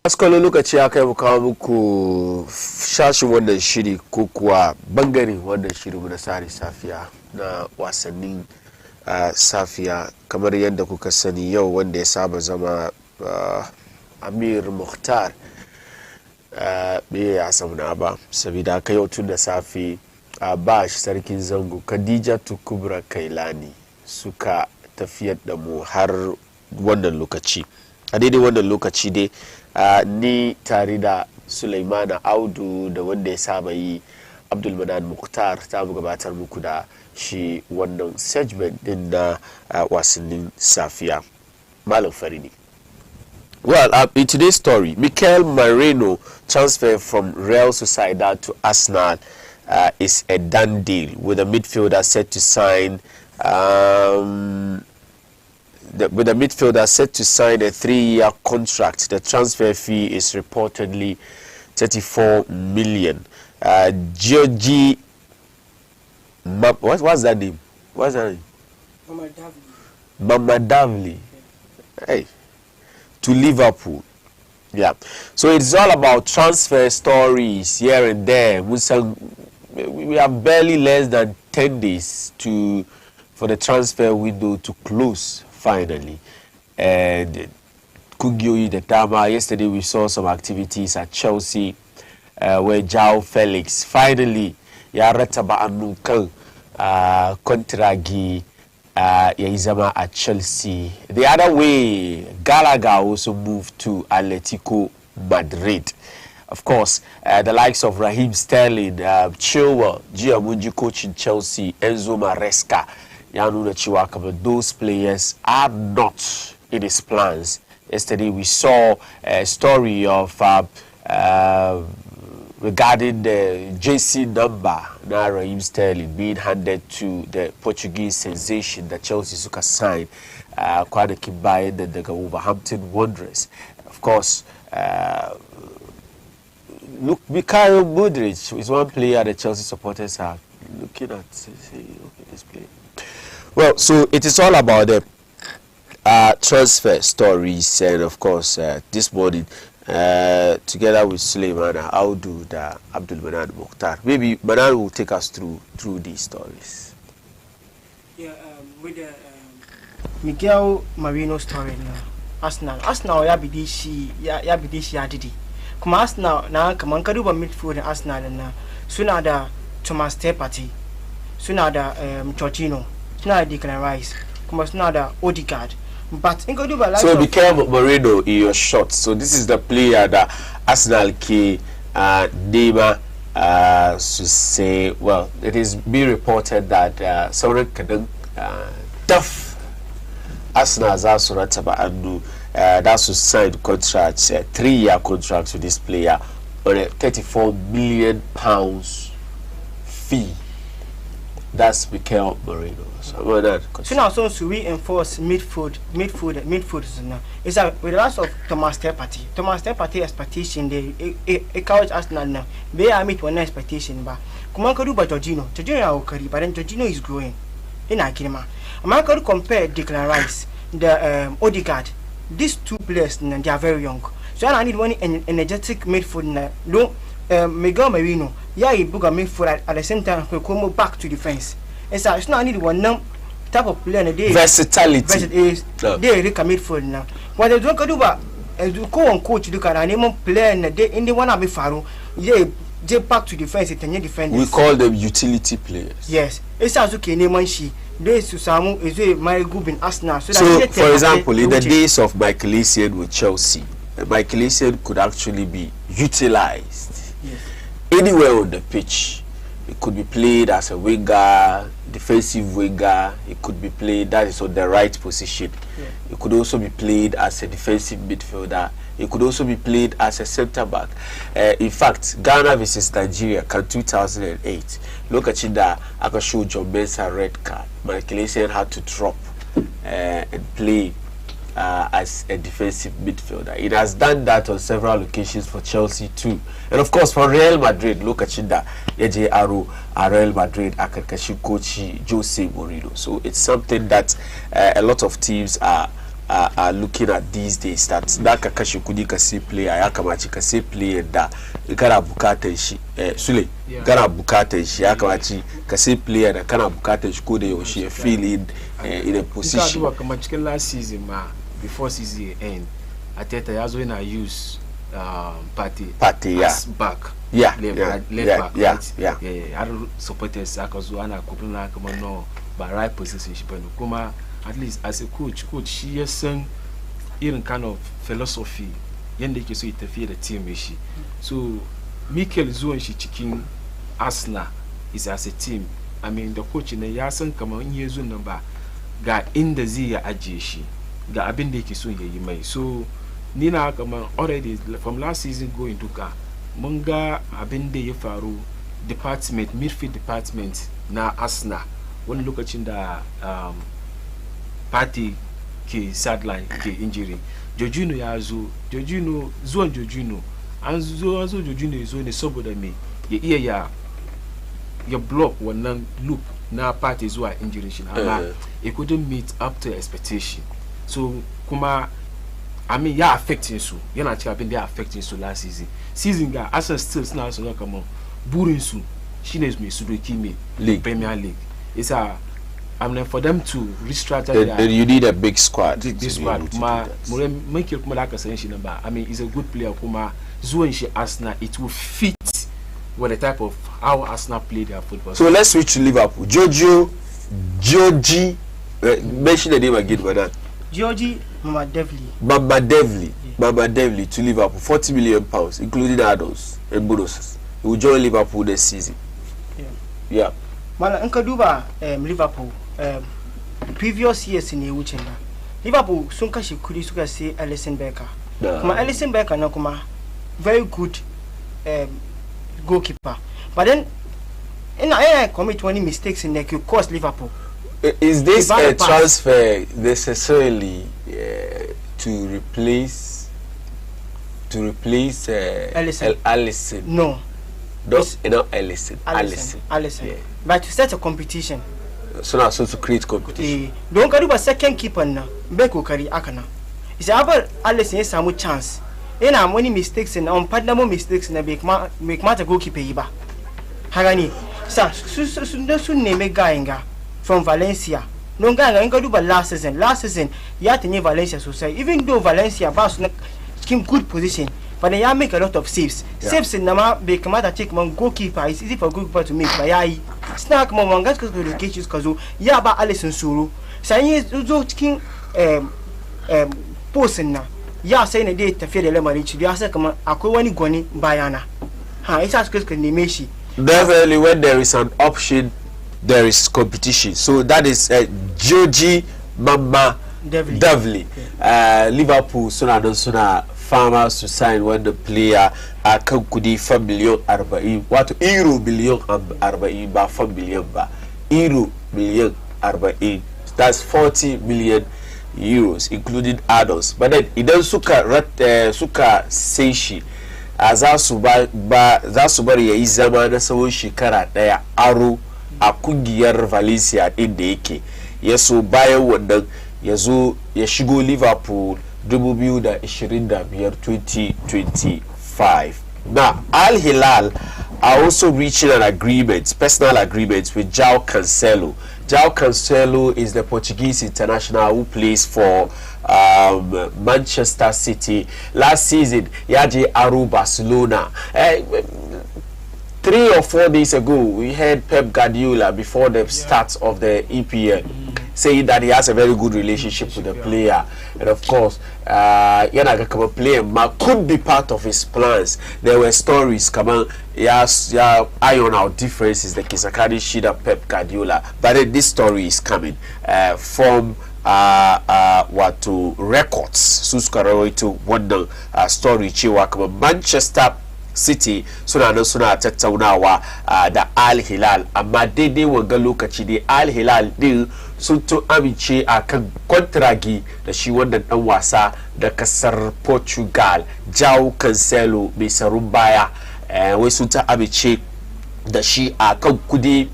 Askalo lokaci ya kai mu kawo muku shashin wannan shiri ko kuwa bangare wannan shiri na Tsarin Safiya na wasannin safiya kamar yadda kuka sani yau wanda ya saba zama Amir Mukhtar bai ya samuna ba saboda haka yau tun da safe ba shi sarkin zango Khadija Kubra Kailani suka tafiyar da mu har wannan lokaci a daidai wannan lokaci dai ni tare da Sulaimana Audu da wanda ya saba yi Abdulmanan Mukhtar ta mu gabatar muku da shi wannan segment din na wasannin safiya. Malam Farini. Well, in today's story, Mikel Merino transfer from Real Sociedad to Arsenal is a done deal, with the midfielder set to sign a 3-year contract. The transfer fee is reportedly 34 million. Georgie, what's that name? What's that name? Mama Davli. Hey, to Liverpool. Yeah. So it's all about transfer stories here and there. We have barely less than 10 days for the transfer window to close finally. And Kugioyi the Dama, yesterday we saw some activities at Chelsea where João Felix finally yarataba anukan kontragi Yaizama at Chelsea. The other way, Gallagher also moved to Atletico Madrid. Of course, the likes of Raheem Sterling, Chilwell, Giamungi coach in Chelsea, Enzo Maresca, Yanuna Chiwakaba, those players are not in his plans. Yesterday we saw a story of regarding the JC number now Raheem Sterling being handed to the Portuguese sensation that Chelsea Suka signed Kwana Kimbai and the Wolverhampton Wanderers. Of course, look, Mikhail Mudryk is one player the Chelsea supporters are looking at. Say, okay, this player. Well, so it is all about the transfer stories, and of course, this morning, together with Suleiman Audu and Abdulmanan Mukhtar. Maybe Manan will take us through these stories. Yeah, with the Miguel Marino story now. Arsenal ya bidishi adidi. Kuma Arsenal na kaman kaduba midfield Arsenal na suna da Thomas Partey, suna da Jorginho, suna da Declan Rice, kuma suna da Odegaard. But in like so Mikel Merino in your shot. So this is the player that Arsenal key Neymar to say. Well, it is being reported that someone can tough Arsenal's Asunataba and that's to sign contracts, 3-year contracts with this player on a £34 million fee. That's Mikel Merino. So now so to reinforce midfield now. It's with the loss of Thomas Partey. Thomas Partey expectation they encourage Arsenal now. They are meet one expectation but come could do but Jorginho but then Jorginho is growing in Akima. Man could compare Declan Rice, the Odegaard. These two players they are very young. So I need one energetic midfield now. No Miguel Merino, yeah, he book a midfield at the same time he come back to defense. It's not need one type of player in a day. Versatility. They recommit for now. What they don't do but go on coach look at an name player in a day in the one of Faro, yeah, they back to defense it and defenders. We call them utility players. Yes. It's also okay name she. Days to Samu is a my group in Arsenal. So for example, in the days of Michael Essien with Chelsea, Michael Essien could actually be utilized anywhere on the pitch. It could be played as a winger, defensive winger. It could be played, that is on the right position. It could also be played as a defensive midfielder. It could also be played as a centre back. In fact, Ghana versus Nigeria in 2008. Look at that. I can show John Mensah red card. Michael Essien had to drop and play as a defensive midfielder. It has done that on several occasions for Chelsea too. And of course for Real Madrid, look at that. Eje Aro, Real Madrid, Akakashi coach Jose Mourinho. So it's something that a lot of teams are are looking at these days that ka kashe kudi ka sai player ya kamaci ka sai player da kana bukatar shi Sule kana bukatar shi ya kamaci ka sai player da kana bukatar shi ko da yaushe ya feel in a position ka kamar cikin last season ma before season end Ateta ya zo yana use Partey as back left back har supporters aka zo ana complain kamar no ba right position shi bane kuma at least as a coach shi ya san irin kind of philosophy yanda yake so ya tafi da team shi so Mikel zuwan shi cikin Arsenal is as a team. I mean the coach ne ya san kamar in ya zo nan ba ga inda zai ya ajiye shi ga abin da yake so ya yi mai so ni na kamar already from last season going to ka mun ga abin da ya faru midfield department na Arsenal wani lokacin da Partey ke sideline ke injury Jorginho ya zo zuwan Jorginho an zo Jorginho ya zo ne saboda me ya iya ya block wannan loop na Partey zuwa injury shi amma it couldn't meet up to expectation so kuma I mean ya affecting su yana cikin abin da ya affecting su last season ga Arsenal still suna so kamar burin su shine mai su doki mai Premier League isa I mean for them to restructure then you need a big squad. Big squad. Kuma Mikel kuma da ka san shi nan ba. I mean he's a good player kuma zuwan shi Arsenal it will fit with the type of how Arsenal play their football. So let's switch to Liverpool. Georgie mention the name again for that. Georgie Mama Devlin to Liverpool, £40 million, including add-ons and bonuses. He will join Liverpool this season. Yeah. Well, Uncle Duba, Liverpool, previous years in the Uchenda. Liverpool, Sunka she could say Alisson Becker. Kuma Alisson Becker, no, kuma very good goalkeeper. But then, I commit 20 mistakes in the could cost Liverpool. Is this a transfer necessarily to replace Alisson? No. Not Alisson. Yeah. But to set a competition. So now, so to create competition. Don't go to second keeper now. Beko kari akana. It's about Alisson has some chance. And how many mistakes and unpardonable mistakes in a make matter goalkeeper iba. Hagani. Sir, soon name a guy from Valencia. No guy ain't do but last season. Last season, you had to name Valencia so say even though Valencia was in good position, but they make a lot of saves. Yeah. Saves in Nama be come out take one goalkeeper. It's easy for goalkeeper to make but yeah. Snack mom gas to the cages kazo. Yeah ba Alisson Suru. Say zo king post na. Yeah say na date fear the lemarichi. Yeah say come akwai wani gwani bayana. Ha isa suka neme shi. Definitely when there is an option there is competition. So that is Georgie Mama Devlin. Liverpool suna farmers to sign when the player kan kudi 4 million 40 wato euro million 40 ba 4 million ba euro million 40 that's 40 million euros including add-ons. But then idan suka sai shi za su bari yayi zama na tsawon shekara daya aro a kungiyar Valencia din da yake yaso bayan wannan yazo ya shigo Liverpool 2025. Now Al Hilal are also reaching an agreement, personal agreement with João Cancelo. João Cancelo is the Portuguese international who plays for Manchester City. Last season yaje aro Barcelona. 3 or 4 days ago, we heard Pep Guardiola before the start of the EPL saying that he has a very good relationship with the player, and of course, Yana player could be part of his plans. There were stories, come on, iron out differences, the Kisakari Shida Pep Guardiola, but then this story is coming from records. Suskaroi to one story chiwa kama Manchester City suna tattaunawa da Al Hilal, amma daidai wanga lokaci dai Al Hilal din sun to amince akan kontragi da shi wannan dan wasa da kasar Portugal João Cancelo mai sarun baya wai sun ta amince da shi akan kudi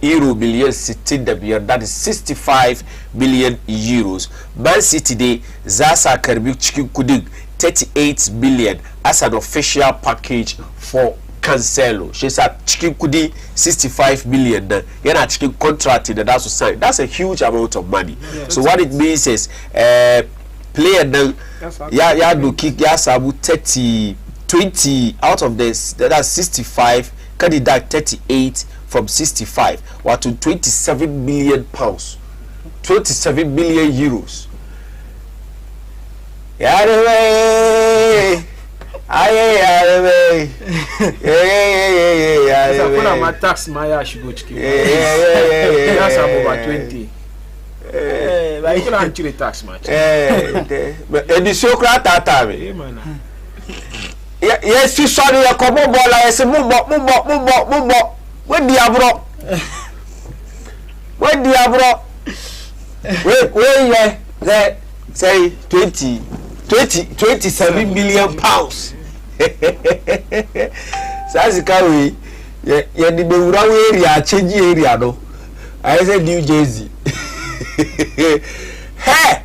euro million sitting the beer, that is 65 million euros. Man City de Zasa Karbi Chicken Kuding 38 million as an official package for Cancelo. She said Chicken Kudi 65 million. You're not chicken contract that that's sign. That's a huge amount of money. Yeah, so what it means is player then do kick sabu 20 out of this, that's 65, can deduct 38 from 65, what to 27 million pounds, 27 million euros. My tax my should go chicken. That's over 20. But you can actually tax much. And the Socrates that time. Yes, you saw the common ball. I said, Mumbo. When Diablo? When Diablo? Where there say 27 million pounds. Sasikawi, ya di bewurawe area, change area no. I said New Jersey. Hey,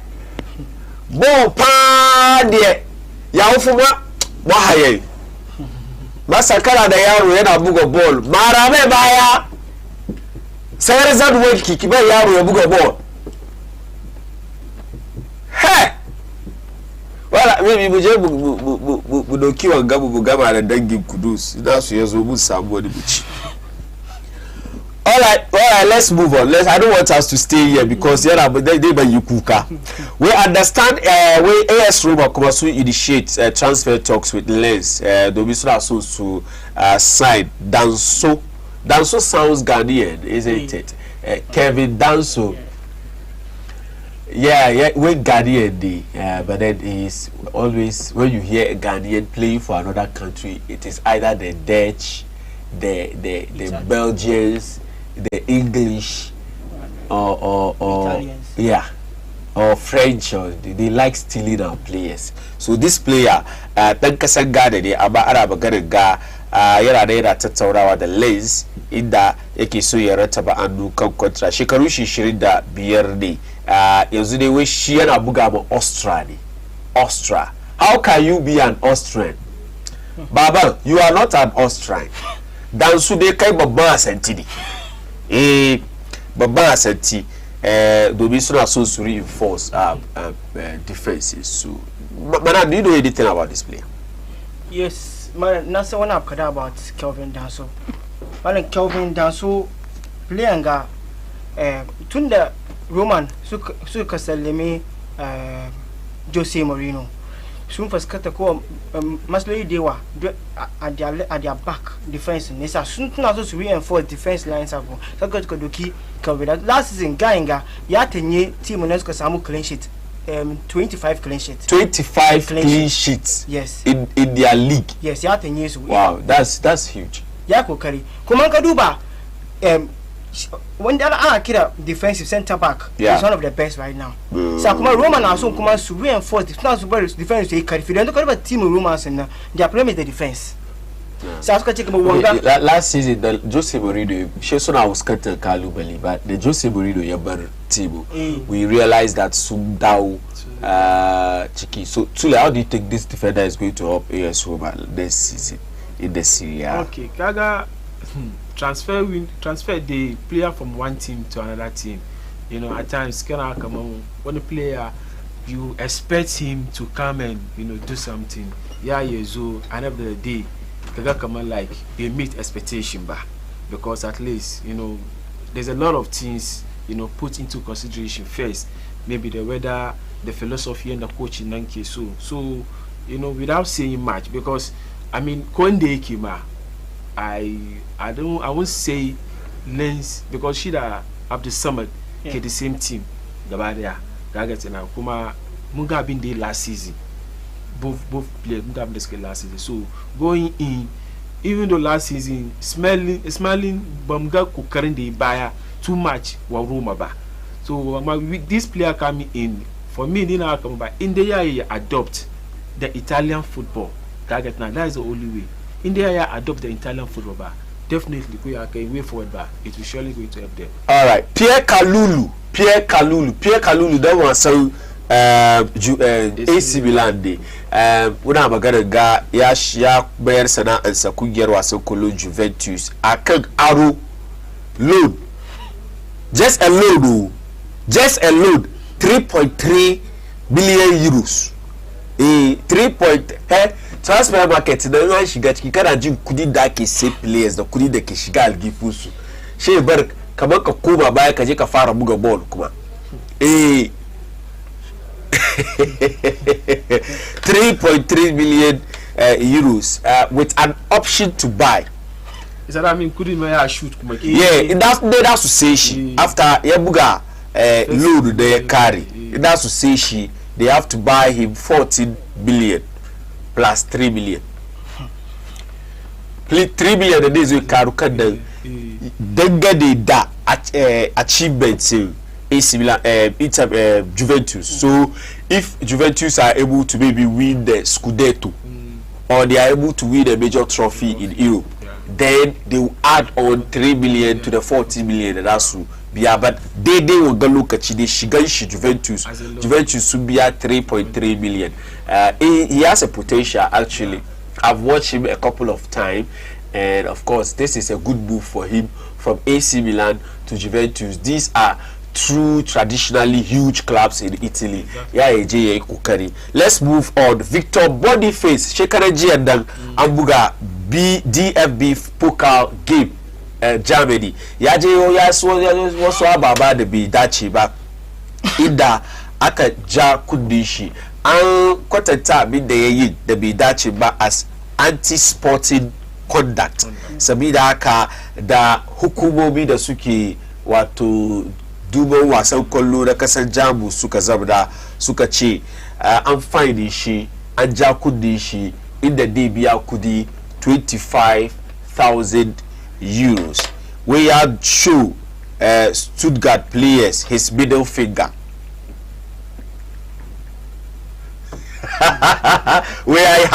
bon pa de ya ofuma mo haye masakala da yaro yana buga ball mara me baya sai zan wake kick ba yaro ya buga ball. Hey, wala maybe buje bu doki wanga bu gaba da dangin kudus ina su yazo mun samu wani bici. All right, let's move on. I don't want us to stay here because they we understand when AS Roma comes to initiate transfer talks with Lens. Domisra so to sign Danso. Danso sounds Ghanaian, isn't it? Kevin Danso. Yeah, when Ghanaian, but then is always when you hear a Ghanaian playing for another country, it is either the Dutch, the Belgians, the English or Italians. Yeah, or French, or they like stealing our players. So this player Tankasanga de aba araba garga yana da yana tattaunawa da Lens inda yake so ya rataba annu kan contract shekaru 25 ne yanzu dai wai shi yana buga ma Austria. How can you be an Austrian? Baba, you are not an Austrian. Dan su dai kai babban asanti ne. Babban asanti domin suna so su reinforce defenses. So, Mana, do you know anything about this player? Yes, man. Nasa one up about Kelvin Danso. Man, Kelvin Danso player nga tunda Roman suka sallame Jose Mourinho. Sun fuskata ko maslayi dewa at their back defense ne sa sun tuna so su reinforce defense lines ago saka ka doki Kelvin last season ga ya tanye team ne suka samu clean sheet 25 clean sheets. 25 clean sheets. Yes. In their league. Yes, ya tanye su. Wow, that's huge. Ya kokari. Kuma ka duba when the other kira defensive center back is one of the best right now. So kuma Roman also kuma su reinforce defense to carry. If you don't talk team Romans and their problem is the defense. So last season the Jose Mourinho she so now was cut Kalubali, but the Jose Mourinho yabar team we realized that Sundao Chiki. So Tule, how do you think this defender is going to help AS Roma this season in the Serie A? Okay, Gaga transfer the player from one team to another team. You know, at times come on when the player you expect him to come and do something. Yeah, so at the end of the day, Gaga come on like they meet expectation back because at least there's a lot of things put into consideration first. Maybe the weather, the philosophy, and the coaching. So without saying much, because I mean, Konde Kima, I won't say Lens because she da have the summer the same team. Gabadia, Gaget and Kuma Munga been there last season. Both players Munga been there last season. So going in, even though last season smelling Bamga Kukarin the buyer too much wa Roma ba. So with this player coming in, for me, in the year you adopt the Italian football. That is the only way. In the year adopt the Italian football. definitely we are going way forward back. It will surely going to help them. All right, Pierre Kalulu, that was so AC Milan day. Una magana ga ya bayar sana'ansa kungiyar wasan kolo Juventus akan aro loan, just a loan 3.3 billion euros. 3. Transfer market na yan shiga ciki kana jin kudi da ake sai players da kudi da ke shiga algifu su she bar kamar ka koma baya ka je ka fara buga ball kuma 3.3 million euros with an option to buy. Is that I mean couldn't may shoot kuma? Yeah, that's to say she after Yabuga load they carry. That's to say they have to buy him 14 billion plus 3 billion. 3 billion the days we karukan da dangane da achievements AC Milan Juventus. So if Juventus are able to maybe win the Scudetto or they are able to win a major trophy in Europe, then they will add on 3 billion to the 40 million and that's but they will go look at the Shiganshi Juventus should be at 3.3 million. He has a potential actually. I've watched him a couple of times and of course this is a good move for him from AC Milan to Juventus. These are true traditionally huge clubs in Italy. Let's move on. Victor Boniface Shekaraji and Ambuga DFB Pokal game Germany. Wasu ababa da bai dace ba inda aka ja kundin shi an kwatanta abin da yayi da bai dace ba as anti-sporting conduct. Sabida haka da hukumomi da suke wato duban wasan kwallo na kasar Jamus suka zabda suka ce an fine shi an ja kundin shi inda dai biya kudi 25,000 euros. We had show Stuttgart players his middle finger. Where I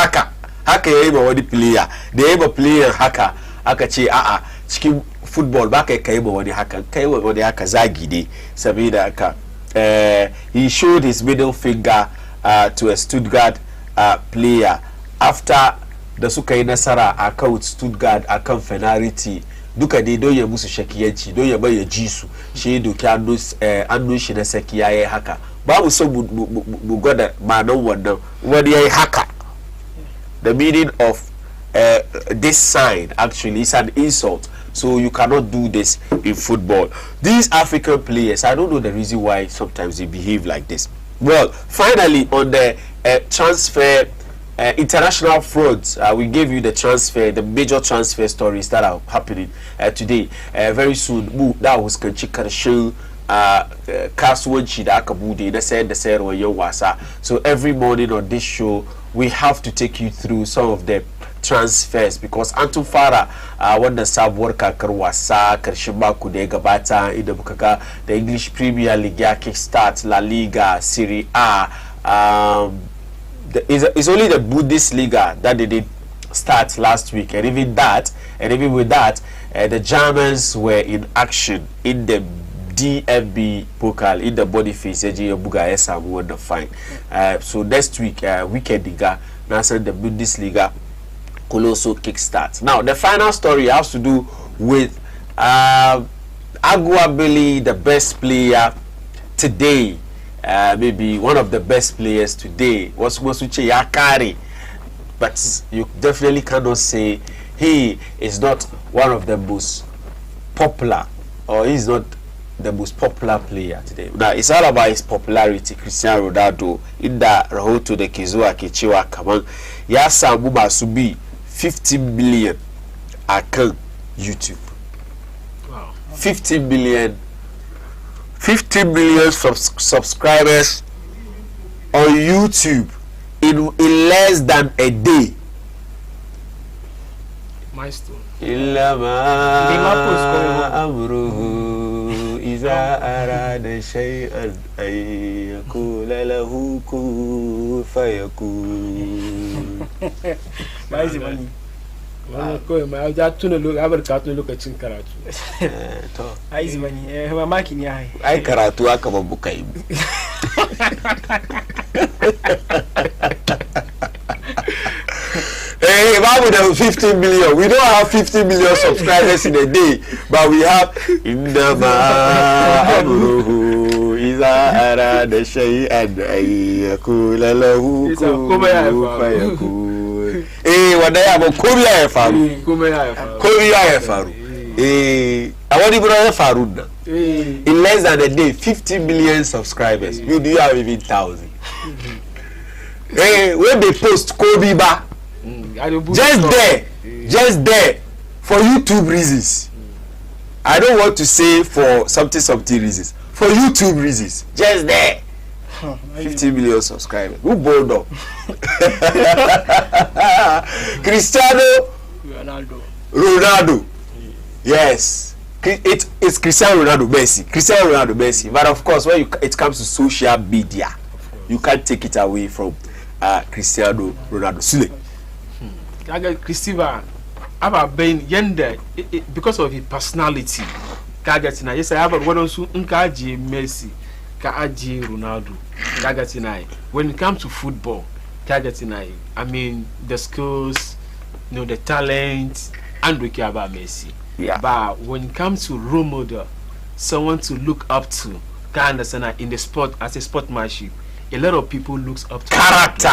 haka yayi ba wani player da yayi ba player haka aka ce a'a cikin football ba kai ba wani haka kai wani haka zagi ne saboda haka he showed his middle finger to a Stuttgart player after da suka yi nasara akan Stuttgart akan penalty duka dai don ya musu shakiyanci don ya bai ya ji su shi doki annun shi na saki yayi haka babu so mu gwada ma'anar wannan wani yayi haka. The meaning of this sign actually is an insult, so you cannot do this in football. These African players, I don't know the reason why sometimes they behave like this. Well, finally on the transfer international frauds, we gave you the major transfer stories that are happening today. Very soon that was karshen kasuwanci da aka bude na sayar da sayarwar yan wasa. So every morning on this show we have to take you through some of the transfers because an tun fara wannan sabuwar kakar wasa karshen mako da ya gabata inda muka ga the English Premier League ya kickstart, La Liga, Serie A. It's only the Bundesliga that they did start last week, and even with that, the Germans were in action in the DFB Pokal in the Boniface Buga Samu won the fine. So next week, weekend liga, now the Bundesliga could also kickstart. Now the final story has to do with arguably the best player today. Maybe one of the best players today was Mosuche Yakari, but you definitely cannot say he is not one of the most popular, or he's not the most popular player today. Now it's all about his popularity. Cristiano Ronaldo in the rahoto da ke zuwa ke cewa kaman ya samu masu bi 50 million akan YouTube. Wow. 50 million subscribers on YouTube in less than a day. Milestone. إذا أراد شيئا أن يقول له كن فيكون. Ko ma ja tuna lo abar ka tuna lokacin karatu. To. Ai zibani mamaki ne ai. Ai karatu aka babbuka yi. Hey, Babu, the 15 million. We don't have 50 million subscribers in a day, but we have Indama Amruhu Iza Arada Shay'an Ayyakula Lahu Fayakun. Hey, what they have a Korea Faru. Korea Faru. Hey, I want to brother Faru. In less than a day, 50 million subscribers. You do have even 1,000. Hey, when they post Kobe Ba. Just there for YouTube reasons. I don't want to say for something reasons. For YouTube reasons, just there. 50 million subscribers. Who bold up? Cristiano Ronaldo. Yes, it's Cristiano Ronaldo Messi. But of course, when it comes to social media, you can't take it away from Cristiano Ronaldo. Sule. Christopher, Aba Ben Yende, because of his personality. Kagatina, yes, I have one on so Nkaji Messi, Kaaji Ronaldo. Kagatina. When it comes to football, Kagatina, I mean the skills, the talent, and we care about Messi. Yeah. But when it comes to role model, someone to look up to, can understand in the sport as a sportsmanship. A lot of people looks up to character.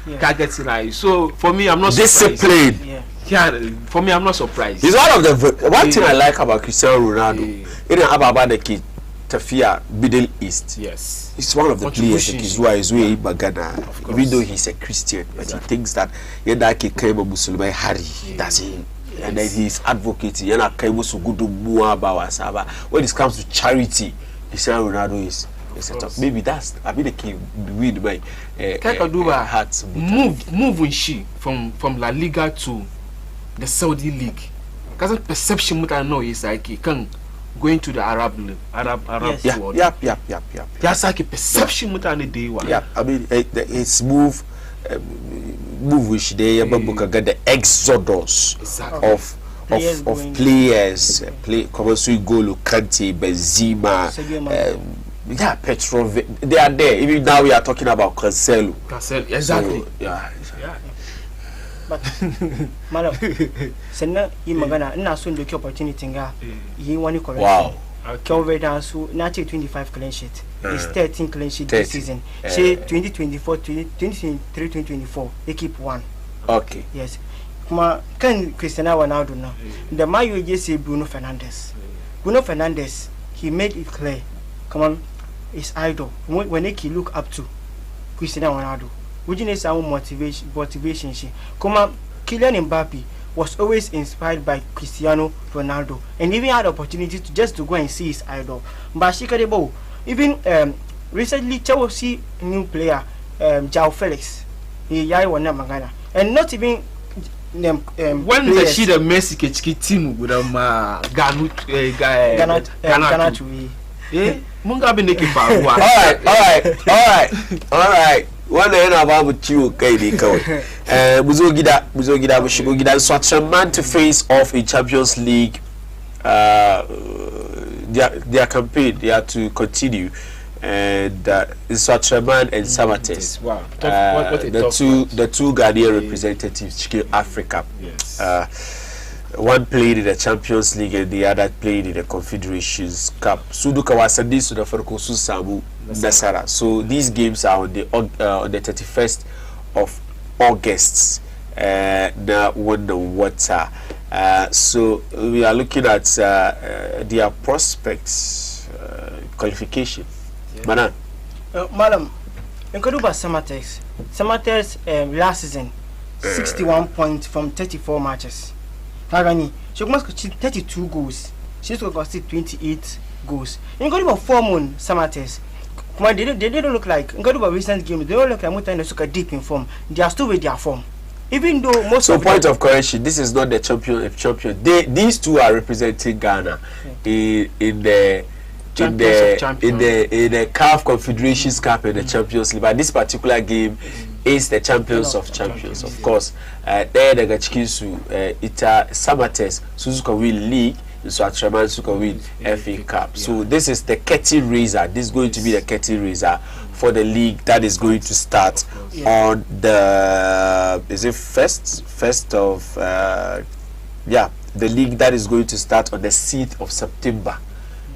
Yeah. So for me, I'm not discipline. Surprised. Yeah, for me, I'm not surprised. He's one of the one thing I like about Cristiano Ronaldo. Even about the kid Safiya Middle East. Yes, he's one of the players who is way Bagana. Even though he's a Christian, but he thinks that that kid came a Muslim Harry. That's it. And then he's advocating. When it comes to charity, Cristiano Ronaldo is. Maybe that's the key with my hearts. Move she from La Liga to the Saudi League. Because perception what I know is like he can going to the Arab world. Yep. That's like a perception what I know. Yeah, I mean it's move which they got the exodus of players. Kovacic, Golo, Kante, Benzema. Yeah, Petrov, they are there. Even now we are talking about Cancelo. Exactly. So, yeah. But, madam, Senna, Imagana, and now soon the opportunity. You want to correct. Wow. Cover down so not 25 clean sheet. It's 13 clean sheet this season. Say 2024, 2023, 2024. They keep one. Okay. Yes. Kuma can Cristiano Ronaldo now. The man you just say Bruno Fernandes. Bruno Fernandes, he made it clear. Come on. His idol when he look up to Cristiano Ronaldo. Would you need some motivation? Come on, Kylian Mbappe was always inspired by Cristiano Ronaldo and even had the opportunity to just to go and see his idol. But she got the even recently Chelsea new player João Felix. He won Magana and not even when the she the Messi team with Ghana all right. One day about you, Kaidi. Buzogida, Bushigida, Swaziland to face off in Champions League. Their campaign, they are to continue, and Swaziland and Samates. Wow, the two Ghanaian representatives, Chicken Africa. Yes. One played in the Champions League and the other played in the Confederations Cup. Suduka Wasanni Safiya Nasara. So these games are on the 31st of August. Now won the water. So we are looking at their prospects qualification. Yeah. Madam, in Koduba Samatex last season 61 points from 34 matches. Kagani, she must concede 32 goals. She's going to concede 28 goals. In Koduba 4 months Samatex. They don't look like in Koduba recent games. They don't look like Muta and Suka deep in form. They are still with their form. Even though most of point of correction, this is not the champion. These two are representing Ghana in the CAF Confederations Cup and the Champions League. But this particular game is the champions of champions. Of course, there the Gachikinsu, Ita Samates, Suzuka win league, so Atraman Suzuka win FA Cup. So this is the curtain raiser. This is going to be the curtain raiser for the league that is going to start on the first of the league that is going to start on the 6th of September.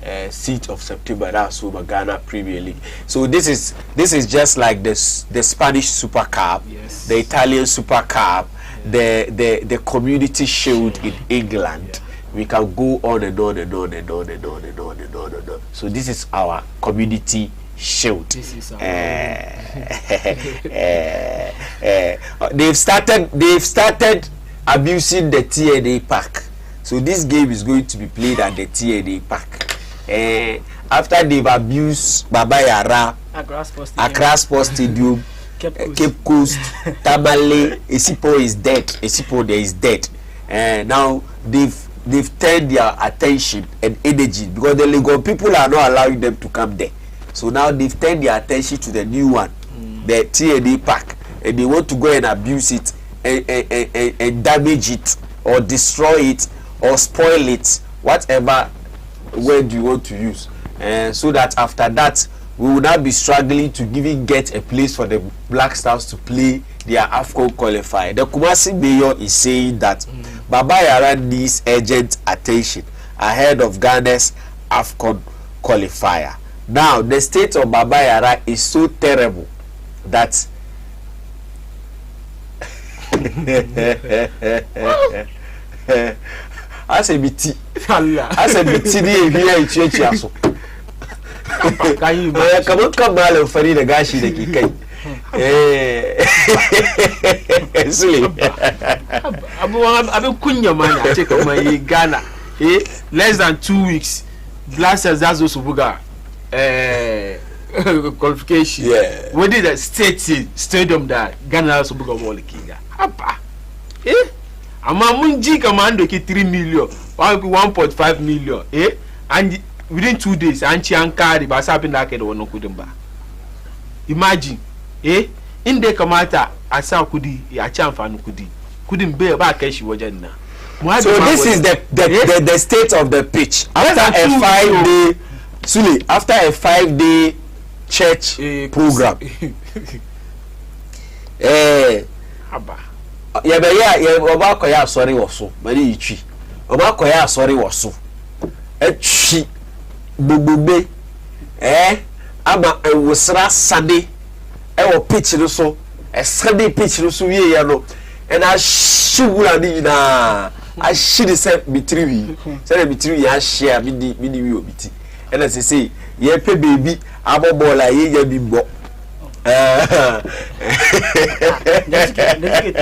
6th of September, that's over Ghana Premier League. So this is just like the Spanish Super Cup, the Italian Super Cup, the Community Shield in England. We can go on and on and on and on and on and on and on and on. So this is our Community Shield. This is they've started abusing the TNA Park. So this game is going to be played at the TNA Park. After they've abused Baba Yara, Accra Sports Stadium, Cape Coast, Tamale, Esipo is dead. Esipo there is dead. Now they've turned their attention and energy because the Legon people are not allowing them to come there. So now they've turned their attention to the new one, the TNA Park, and they want to go and abuse it and damage it or destroy it or spoil it, whatever word you want to use, so that after that we will not be struggling to get a place for the Black Stars to play their AFCON qualifier. The Kumasi mayor is saying that Baba Yara needs urgent attention ahead of Ghana's AFCON qualifier. Now the state of Baba Yara is so terrible that I say BT. I say BT here in church aso. Come on, for the gashi the kikai. Abu kunya man I take my Ghana. Less than 2 weeks. Blasters that's also buga qualification. Yeah. What did the stadium that Ghana also buga wall kinga. Apa. Amamunji commando ki 3 million, 1.5 million, and within 2 days, Anchi Ankari Basapin Lake no kudumba. Imagine, in the Kamata, Asa Kudi, Yachamfan couldn't bear back Keshi Wajana. So this is the state of the pitch. After a 5-day Suli, after a 5-day church program. Obakoya sorry woso mari itwi Obakoya sorry woso atwi gbogbe ama ewosra sade wo pitch no so sade pitch no so wie ya no na shugura ni na a shiri se bitriwi se bitriwi ya share midi wi obiti na se ye pe baby abobola ye ya bimbo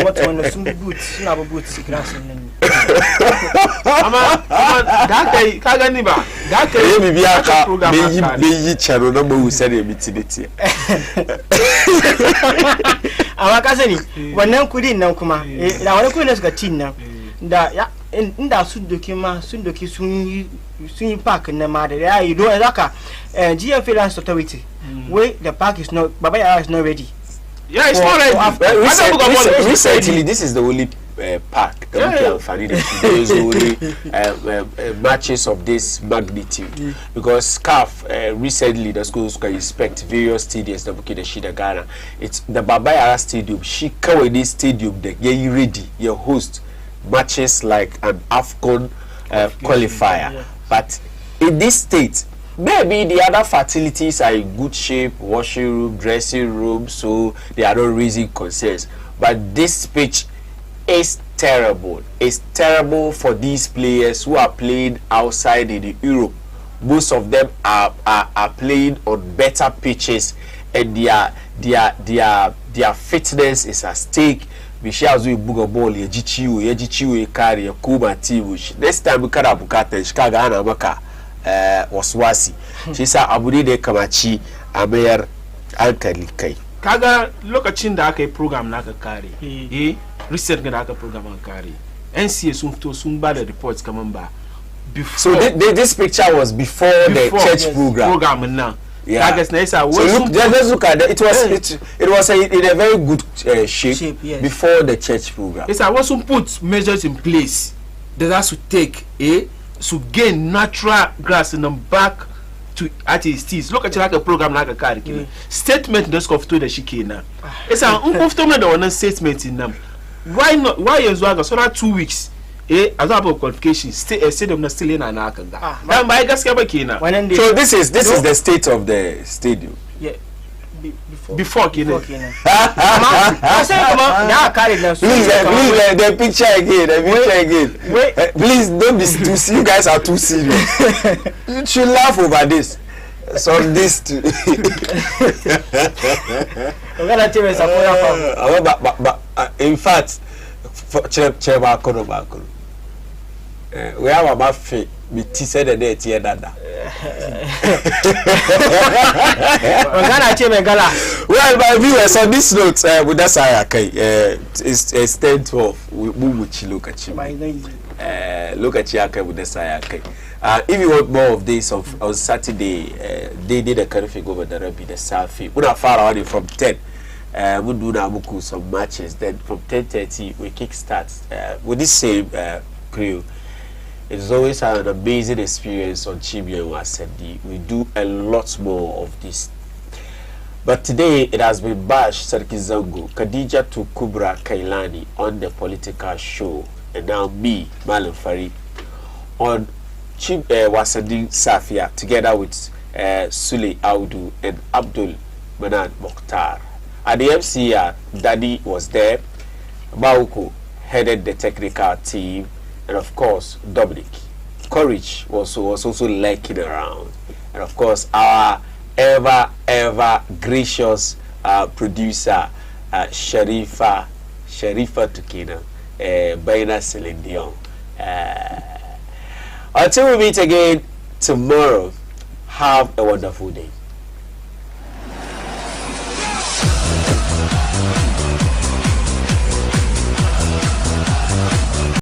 what one some boots na boots grass ama that kaga ni ba that e bi aka be yi chero na mo se na bitiniti ama kaza ni wannan kudi nan kuma da wani kudi ne suka tin nan da ya inda sundoki sun yi park na ma da ya yi don zaka GM Finance Authority where the park is not Baba Yara is not ready. Yeah, it's not ready. Recently, this is the only park there is only matches of this magnitude because CAF recently the schools can inspect various stadiums that the Shida Ghana. It's the Baba Yara Stadium. She covered this stadium that you ready, you host matches like an AFCON qualifier. But in this state, maybe the other facilities are in good shape, washing room, dressing room, so they are not raising concerns. But this pitch is terrible. It's terrible for these players who are playing outside in Europe. Most of them are playing on better pitches, and their fitness is at stake. Next time we can bukata Chicago na maka waswasi. Shi sa abu ne da kamaci a mayar hankali kai. Kaga lokacin da aka yi program na aka kare. Recent da aka program aka kare. NCA sun ba da reports kaman ba. So this picture was before the church program. Now. So look, just look at that. It was in a very good shape yes. before the church program. Yes, I want to put measures in place that has to take to gain natural grass in them back to artists. Look at like a program like a curriculum. Statement just of to the shikina. It's an uncomfortable one statement in them. Why not? Why is one so that 2 weeks? As about qualification, stay them not still in an akanga. So this is the state of the stadium. Yeah. Before Kina. Please, the picture again. Wait. Please don't be too serious. You guys are too serious. You should laugh over this. So this too. In fact, we have about faith. We said that they tear that. Well, my viewers, on this note, with that it's 10:12. We move with you. Look at you. Look at you with the Sayaka. If you want more of this on Saturday, they did a curfew over the Rabbi the Safi. We are far away from 10. We do now some matches. Then from 10:30 we kickstart with this same crew. It's always an amazing experience on Chibia and Wasanni. We do a lot more of this. But today it has been Bash Sarkizango, Khadija to Kubra Kailani on the political show, and now me, Malam Fari, on Wasanni Safiya, together with Sule Audu and Abdul Manan Mokhtar. At the MCR, Daddy was there, Bauko headed the technical team, and of course Dominic Courage was also lurking around, and of course our ever gracious producer Sharifa Tukina Baina Celine Dion. Until we meet again tomorrow, have a wonderful day.